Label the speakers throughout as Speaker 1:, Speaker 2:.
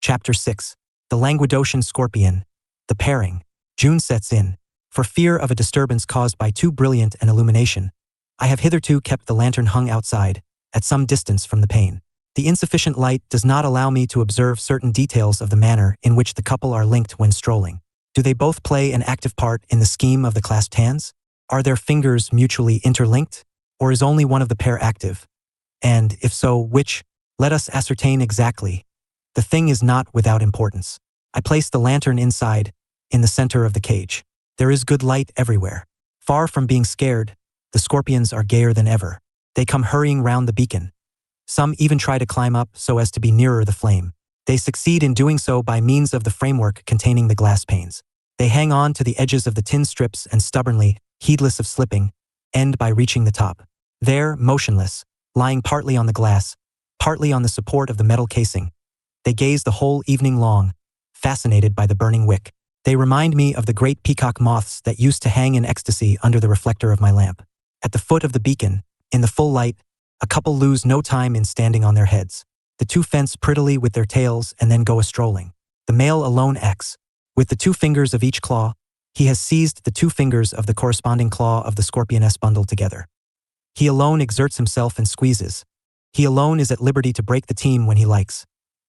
Speaker 1: Chapter 6. The Languedocian Scorpion. The Pairing. June sets in. For fear of a disturbance caused by too brilliant an illumination, I have hitherto kept the lantern hung outside, at some distance from the pane. The insufficient light does not allow me to observe certain details of the manner in which the couple are linked when strolling. Do they both play an active part in the scheme of the clasped hands? Are their fingers mutually interlinked? Or is only one of the pair active? And, if so, which? Let us ascertain exactly. The thing is not without importance. I place the lantern inside, in the center of the cage. There is good light everywhere. Far from being scared, the scorpions are gayer than ever. They come hurrying round the beacon. Some even try to climb up so as to be nearer the flame. They succeed in doing so by means of the framework containing the glass panes. They hang on to the edges of the tin strips and stubbornly, heedless of slipping, end by reaching the top. There, motionless, lying partly on the glass, partly on the support of the metal casing, they gaze the whole evening long, fascinated by the burning wick. They remind me of the great peacock moths that used to hang in ecstasy under the reflector of my lamp. At the foot of the beacon, in the full light, a couple lose no time in standing on their heads. The two fence prettily with their tails and then go a-strolling. The male alone acts. With the 2 fingers of each claw, he has seized the 2 fingers of the corresponding claw of the scorpioness bundled together. He alone exerts himself and squeezes. He alone is at liberty to break the team when he likes.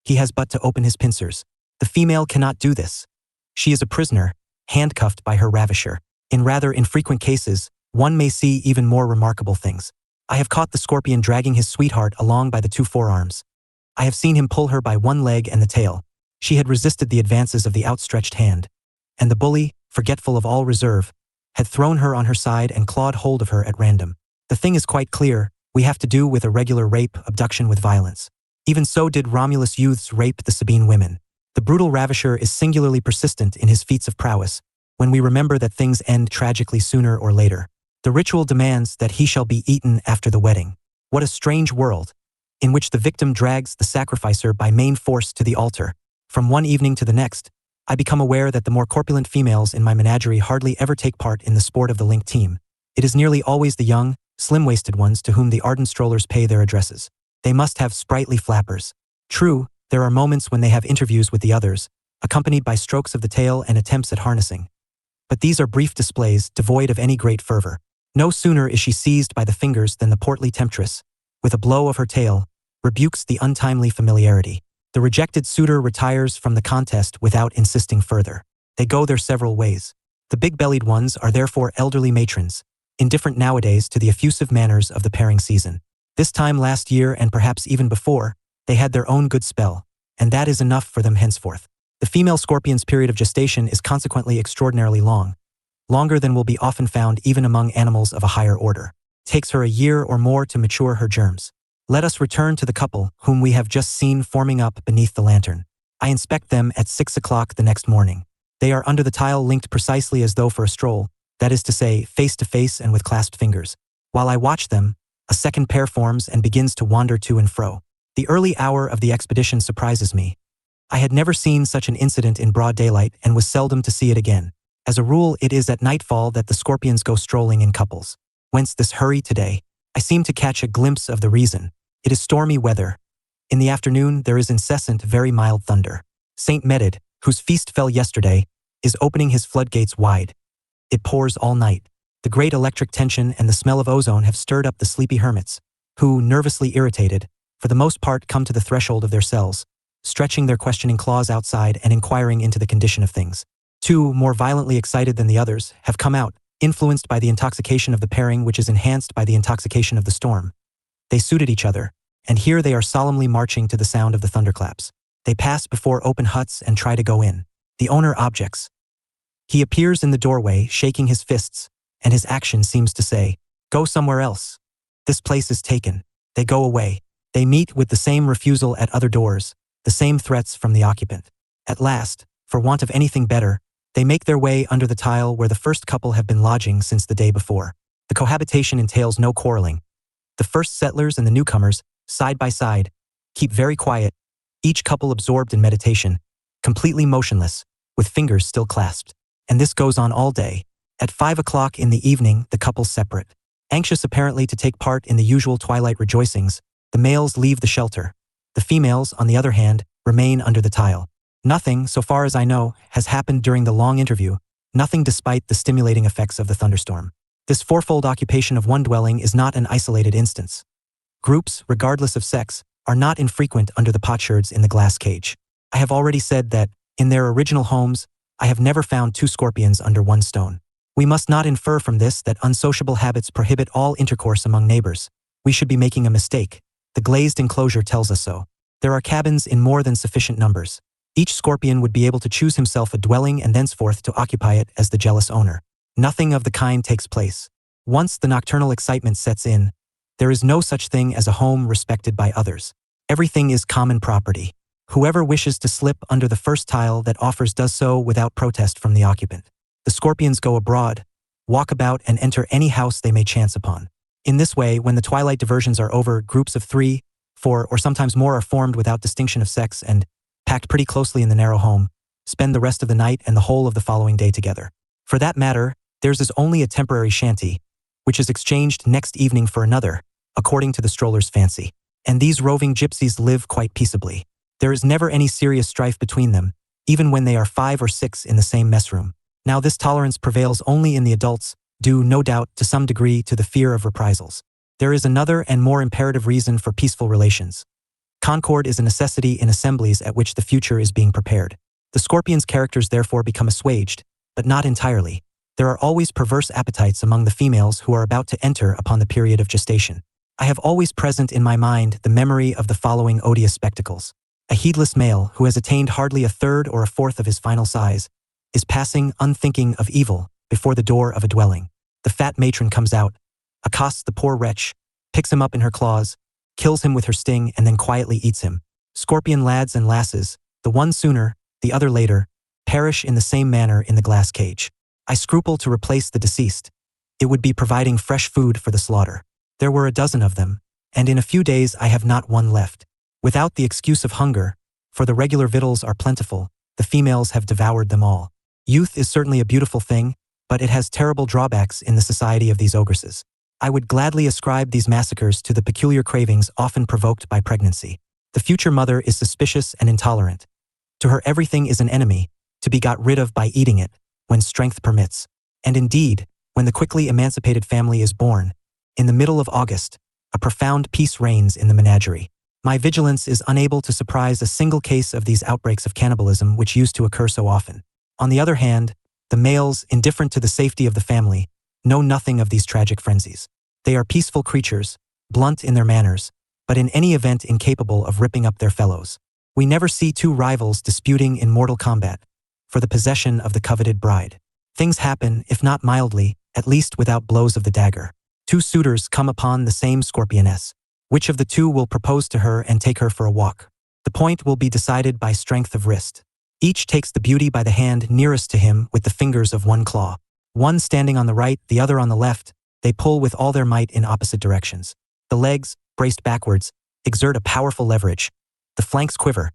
Speaker 1: He has but to open his pincers. The female cannot do this. She is a prisoner, handcuffed by her ravisher. In rather infrequent cases, one may see even more remarkable things. I have caught the scorpion dragging his sweetheart along by the 2 forearms. I have seen him pull her by one leg and the tail. She had resisted the advances of the outstretched hand. And the bully, forgetful of all reserve, had thrown her on her side and clawed hold of her at random. The thing is quite clear, we have to do with a regular rape, abduction with violence. Even so did Romulus youths rape the Sabine women. The brutal ravisher is singularly persistent in his feats of prowess, when we remember that things end tragically sooner or later. The ritual demands that he shall be eaten after the wedding. What a strange world, in which the victim drags the sacrificer by main force to the altar. From one evening to the next, I become aware that the more corpulent females in my menagerie hardly ever take part in the sport of the linked team. It is nearly always the young, slim-waisted ones to whom the ardent strollers pay their addresses. They must have sprightly flappers. True, there are moments when they have interviews with the others, accompanied by strokes of the tail and attempts at harnessing. But these are brief displays, devoid of any great fervor. No sooner is she seized by the fingers than the portly temptress, with a blow of her tail, rebukes the untimely familiarity. The rejected suitor retires from the contest without insisting further. They go their several ways. The big-bellied ones are therefore elderly matrons, indifferent nowadays to the effusive manners of the pairing season. This time last year and perhaps even before, they had their own good spell, and that is enough for them henceforth. The female scorpion's period of gestation is consequently extraordinarily long, longer than will be often found even among animals of a higher order. It takes her a year or more to mature her germs. Let us return to the couple whom we have just seen forming up beneath the lantern. I inspect them at 6 o'clock the next morning. They are under the tile linked precisely as though for a stroll, that is to say, face to face and with clasped fingers. While I watch them, a second pair forms and begins to wander to and fro. The early hour of the expedition surprises me. I had never seen such an incident in broad daylight and was seldom to see it again. As a rule, it is at nightfall that the scorpions go strolling in couples. Whence this hurry today? I seem to catch a glimpse of the reason. It is stormy weather. In the afternoon, there is incessant, very mild thunder. Saint Medard, whose feast fell yesterday, is opening his floodgates wide. It pours all night. The great electric tension and the smell of ozone have stirred up the sleepy hermits, who, nervously irritated, for the most part come to the threshold of their cells, stretching their questioning claws outside and inquiring into the condition of things. 2, more violently excited than the others, have come out, influenced by the intoxication of the pairing which is enhanced by the intoxication of the storm. They suited each other, and here they are solemnly marching to the sound of the thunderclaps. They pass before open huts and try to go in. The owner objects. He appears in the doorway, shaking his fists, and his action seems to say, "Go somewhere else. This place is taken." They go away. They meet with the same refusal at other doors, the same threats from the occupant. At last, for want of anything better, they make their way under the tile where the first couple have been lodging since the day before. The cohabitation entails no quarreling. The first settlers and the newcomers, side by side, keep very quiet, each couple absorbed in meditation, completely motionless, with fingers still clasped. And this goes on all day. At 5 o'clock in the evening, the couples separate. Anxious apparently to take part in the usual twilight rejoicings, the males leave the shelter. The females, on the other hand, remain under the tile. Nothing, so far as I know, has happened during the long interview, nothing despite the stimulating effects of the thunderstorm. This fourfold occupation of one dwelling is not an isolated instance. Groups, regardless of sex, are not infrequent under the potsherds in the glass cage. I have already said that, in their original homes, I have never found two scorpions under one stone. We must not infer from this that unsociable habits prohibit all intercourse among neighbors. We should be making a mistake. The glazed enclosure tells us so. There are cabins in more than sufficient numbers. Each scorpion would be able to choose himself a dwelling and thenceforth to occupy it as the jealous owner. Nothing of the kind takes place. Once the nocturnal excitement sets in, there is no such thing as a home respected by others. Everything is common property. Whoever wishes to slip under the first tile that offers does so without protest from the occupant. The scorpions go abroad, walk about, and enter any house they may chance upon. In this way, when the twilight diversions are over, groups of 3, 4, or sometimes more are formed without distinction of sex and, packed pretty closely in the narrow home, spend the rest of the night and the whole of the following day together. For that matter, theirs is only a temporary shanty, which is exchanged next evening for another, according to the stroller's fancy. And these roving gypsies live quite peaceably. There is never any serious strife between them, even when they are 5 or 6 in the same mess room. Now this tolerance prevails only in the adults, due, no doubt, to some degree to the fear of reprisals. There is another and more imperative reason for peaceful relations. Concord is a necessity in assemblies at which the future is being prepared. The scorpion's characters therefore become assuaged, but not entirely. There are always perverse appetites among the females who are about to enter upon the period of gestation. I have always present in my mind the memory of the following odious spectacles. A heedless male who has attained hardly a third or a fourth of his final size is passing, unthinking of evil, before the door of a dwelling. The fat matron comes out, accosts the poor wretch, picks him up in her claws, kills him with her sting, and then quietly eats him. Scorpion lads and lasses, the one sooner, the other later, perish in the same manner in the glass cage. I scruple to replace the deceased. It would be providing fresh food for the slaughter. There were a dozen of them, and in a few days I have not one left. Without the excuse of hunger, for the regular victuals are plentiful, the females have devoured them all. Youth is certainly a beautiful thing, but it has terrible drawbacks in the society of these ogresses. I would gladly ascribe these massacres to the peculiar cravings often provoked by pregnancy. The future mother is suspicious and intolerant. To her everything is an enemy, to be got rid of by eating it, when strength permits. And indeed, when the quickly emancipated family is born, in the middle of August, a profound peace reigns in the menagerie. My vigilance is unable to surprise a single case of these outbreaks of cannibalism which used to occur so often. On the other hand, the males, indifferent to the safety of the family, know nothing of these tragic frenzies. They are peaceful creatures, blunt in their manners, but in any event incapable of ripping up their fellows. We never see two rivals disputing in mortal combat for the possession of the coveted bride. Things happen, if not mildly, at least without blows of the dagger. Two suitors come upon the same scorpioness. Which of the two will propose to her and take her for a walk? The point will be decided by strength of wrist. Each takes the beauty by the hand nearest to him with the fingers of one claw. One standing on the right, the other on the left, they pull with all their might in opposite directions. The legs, braced backwards, exert a powerful leverage. The flanks quiver.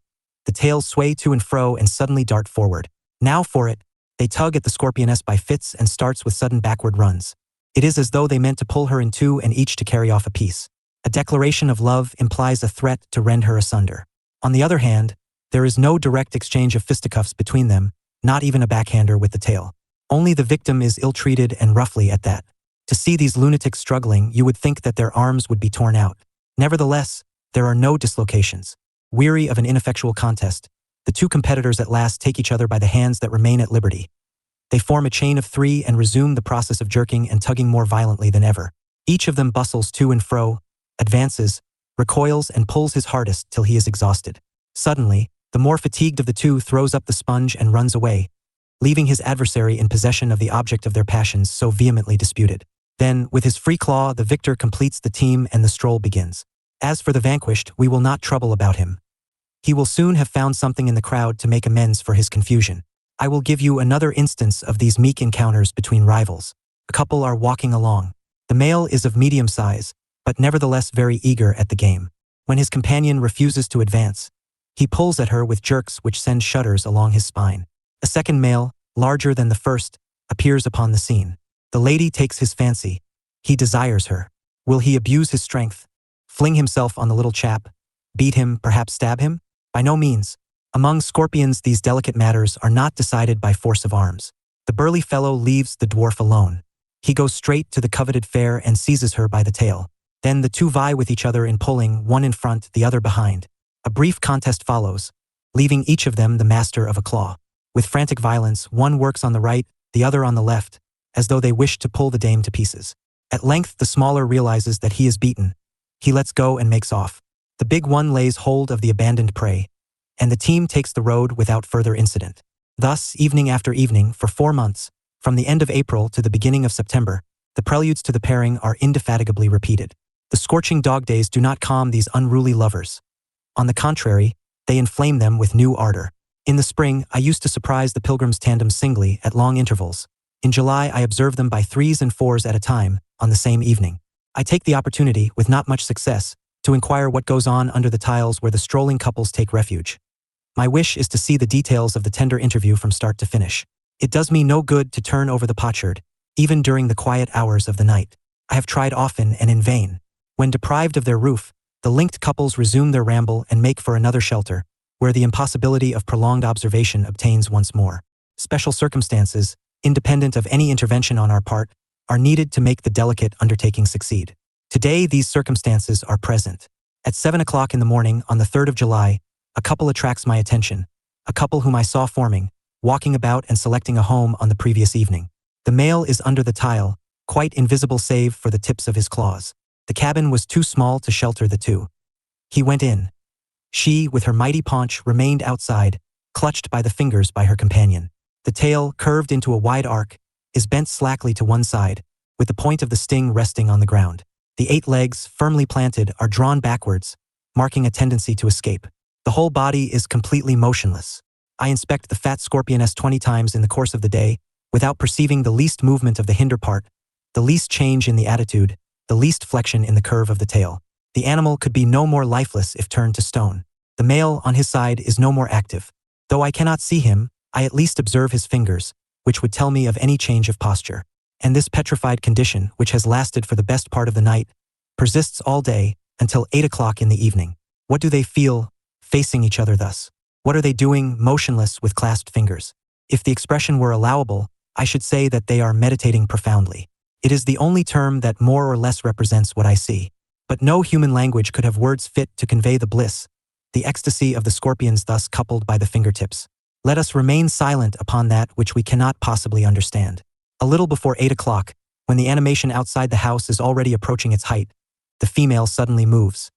Speaker 1: The tails sway to and fro and suddenly dart forward. Now for it, they tug at the scorpioness by fits and starts with sudden backward runs. It is as though they meant to pull her in two and each to carry off a piece. A declaration of love implies a threat to rend her asunder. On the other hand, there is no direct exchange of fisticuffs between them, not even a backhander with the tail. Only the victim is ill-treated and roughly at that. To see these lunatics struggling, you would think that their arms would be torn out. Nevertheless, there are no dislocations. Weary of an ineffectual contest, the two competitors at last take each other by the hands that remain at liberty. They form a chain of 3 and resume the process of jerking and tugging more violently than ever. Each of them bustles to and fro, advances, recoils, and pulls his hardest till he is exhausted. Suddenly, the more fatigued of the two throws up the sponge and runs away, leaving his adversary in possession of the object of their passions so vehemently disputed. Then, with his free claw, the victor completes the team and the stroll begins. As for the vanquished, we will not trouble about him. He will soon have found something in the crowd to make amends for his confusion. I will give you another instance of these meek encounters between rivals. A couple are walking along. The male is of medium size, but nevertheless very eager at the game. When his companion refuses to advance, he pulls at her with jerks which send shudders along his spine. A second male, larger than the first, appears upon the scene. The lady takes his fancy. He desires her. Will he abuse his strength? Fling himself on the little chap? Beat him, perhaps stab him? By no means. Among scorpions, these delicate matters are not decided by force of arms. The burly fellow leaves the dwarf alone. He goes straight to the coveted fair and seizes her by the tail. Then the two vie with each other in pulling, one in front, the other behind. A brief contest follows, leaving each of them the master of a claw. With frantic violence, one works on the right, the other on the left, as though they wished to pull the dame to pieces. At length the smaller realizes that he is beaten. He lets go and makes off. The big one lays hold of the abandoned prey, and the team takes the road without further incident. Thus, evening after evening, for 4 months, from the end of April to the beginning of September, the preludes to the pairing are indefatigably repeated. The scorching dog days do not calm these unruly lovers. On the contrary, they inflame them with new ardor. In the spring, I used to surprise the pilgrims' tandem singly at long intervals. In July, I observe them by 3s and 4s at a time, on the same evening. I take the opportunity, with not much success, to inquire what goes on under the tiles where the strolling couples take refuge. My wish is to see the details of the tender interview from start to finish. It does me no good to turn over the potsherd, even during the quiet hours of the night. I have tried often and in vain. When deprived of their roof, the linked couples resume their ramble and make for another shelter, where the impossibility of prolonged observation obtains once more. Special circumstances, independent of any intervention on our part, are needed to make the delicate undertaking succeed. Today these circumstances are present. At 7 o'clock in the morning on the 3rd of July, a couple attracts my attention, a couple whom I saw forming, walking about and selecting a home on the previous evening. The male is under the tile, quite invisible save for the tips of his claws. The cabin was too small to shelter the two. He went in. She, with her mighty paunch, remained outside, clutched by the fingers by her companion. The tail, curved into a wide arc, is bent slackly to one side, with the point of the sting resting on the ground. The 8 legs, firmly planted, are drawn backwards, marking a tendency to escape. The whole body is completely motionless. I inspect the fat scorpioness 20 times in the course of the day, without perceiving the least movement of the hinder part, the least change in the attitude, the least flexion in the curve of the tail. The animal could be no more lifeless if turned to stone. The male, on his side, is no more active. Though I cannot see him, I at least observe his fingers, which would tell me of any change of posture. And this petrified condition, which has lasted for the best part of the night, persists all day, until 8 o'clock in the evening. What do they feel, facing each other thus? What are they doing, motionless with clasped fingers? If the expression were allowable, I should say that they are meditating profoundly. It is the only term that more or less represents what I see. But no human language could have words fit to convey the bliss, the ecstasy of the scorpions thus coupled by the fingertips. Let us remain silent upon that which we cannot possibly understand. A little before 8 o'clock, when the animation outside the house is already approaching its height, the female suddenly moves.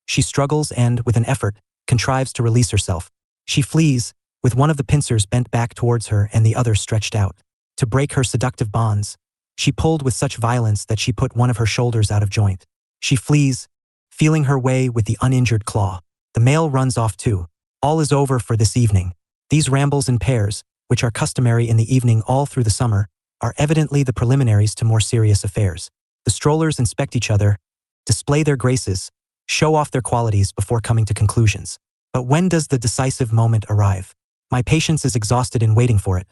Speaker 1: She struggles and, with an effort, contrives to release herself. She flees, with one of the pincers bent back towards her and the other stretched out. To break her seductive bonds, she pulled with such violence that she put one of her shoulders out of joint. She flees, feeling her way with the uninjured claw. The male runs off too. All is over for this evening. These rambles in pairs, which are customary in the evening all through the summer, are evidently the preliminaries to more serious affairs. The strollers inspect each other, display their graces, show off their qualities before coming to conclusions. But when does the decisive moment arrive? My patience is exhausted in waiting for it.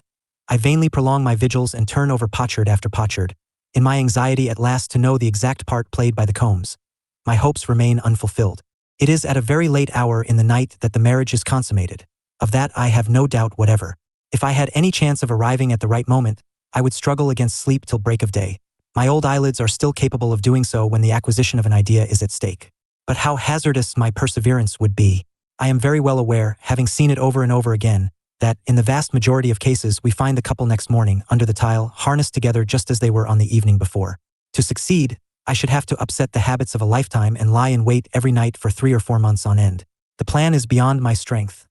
Speaker 1: I vainly prolong my vigils and turn over potsherd after potsherd, in my anxiety at last to know the exact part played by the combs. My hopes remain unfulfilled. It is at a very late hour in the night that the marriage is consummated. Of that I have no doubt whatever. If I had any chance of arriving at the right moment, I would struggle against sleep till break of day. My old eyelids are still capable of doing so when the acquisition of an idea is at stake. But how hazardous my perseverance would be. I am very well aware, having seen it over and over again, that, in the vast majority of cases, we find the couple next morning, under the tile, harnessed together just as they were on the evening before. To succeed, I should have to upset the habits of a lifetime and lie in wait every night for 3 or 4 months on end. The plan is beyond my strength,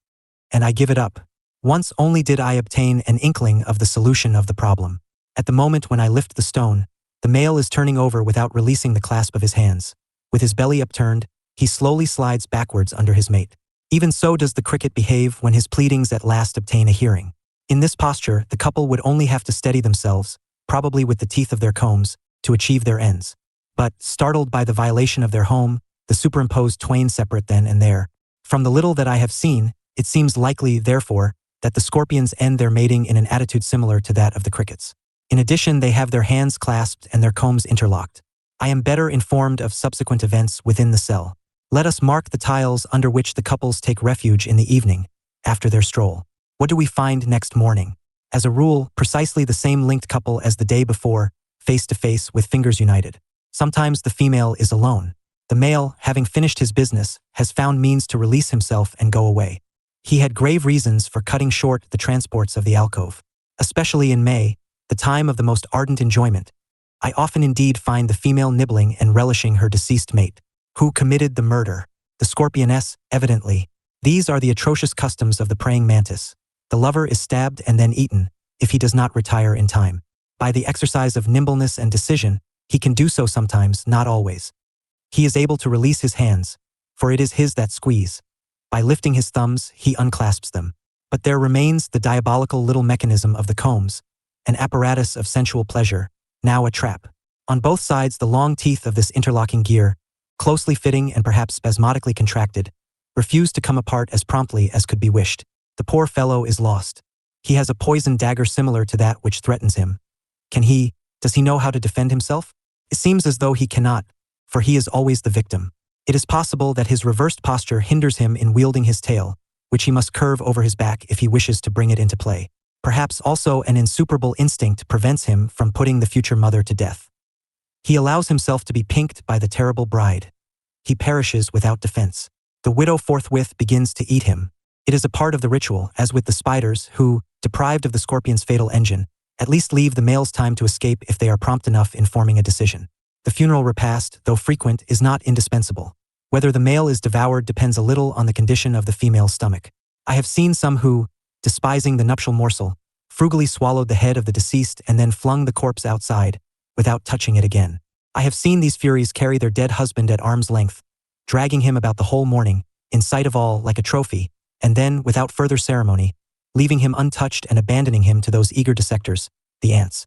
Speaker 1: and I give it up. Once only did I obtain an inkling of the solution of the problem. At the moment when I lift the stone, the male is turning over without releasing the clasp of his hands. With his belly upturned, he slowly slides backwards under his mate. Even so does the cricket behave when his pleadings at last obtain a hearing. In this posture, the couple would only have to steady themselves, probably with the teeth of their combs, to achieve their ends. But, startled by the violation of their home, the superimposed twain separate then and there. From the little that I have seen, it seems likely, therefore, that the scorpions end their mating in an attitude similar to that of the crickets. In addition, they have their hands clasped and their combs interlocked. I am better informed of subsequent events within the cell. Let us mark the tiles under which the couples take refuge in the evening, after their stroll. What do we find next morning? As a rule, precisely the same linked couple as the day before, face to face with fingers united. Sometimes the female is alone. The male, having finished his business, has found means to release himself and go away. He had grave reasons for cutting short the transports of the alcove. Especially in May, the time of the most ardent enjoyment, I often indeed find the female nibbling and relishing her deceased mate. Who committed the murder? The scorpioness, evidently. These are the atrocious customs of the praying mantis. The lover is stabbed and then eaten, if he does not retire in time. By the exercise of nimbleness and decision, he can do so sometimes, not always. He is able to release his hands, for it is his that squeeze. By lifting his thumbs, he unclasps them. But there remains the diabolical little mechanism of the combs, an apparatus of sensual pleasure, now a trap. On both sides, the long teeth of this interlocking gear, closely fitting and perhaps spasmodically contracted, refuse to come apart as promptly as could be wished. The poor fellow is lost. He has a poisoned dagger similar to that which threatens him. Does he know how to defend himself? It seems as though he cannot, for he is always the victim. It is possible that his reversed posture hinders him in wielding his tail, which he must curve over his back if he wishes to bring it into play. Perhaps also an insuperable instinct prevents him from putting the future mother to death. He allows himself to be pinked by the terrible bride. He perishes without defense. The widow forthwith begins to eat him. It is a part of the ritual, as with the spiders, who, deprived of the scorpion's fatal engine, at least leave the males time to escape if they are prompt enough in forming a decision. The funeral repast, though frequent, is not indispensable. Whether the male is devoured depends a little on the condition of the female's stomach. I have seen some who, despising the nuptial morsel, frugally swallowed the head of the deceased and then flung the corpse outside, without touching it again. I have seen these furies carry their dead husband at arm's length, dragging him about the whole morning, in sight of all like a trophy, and then, without further ceremony, leaving him untouched and abandoning him to those eager dissectors, the ants.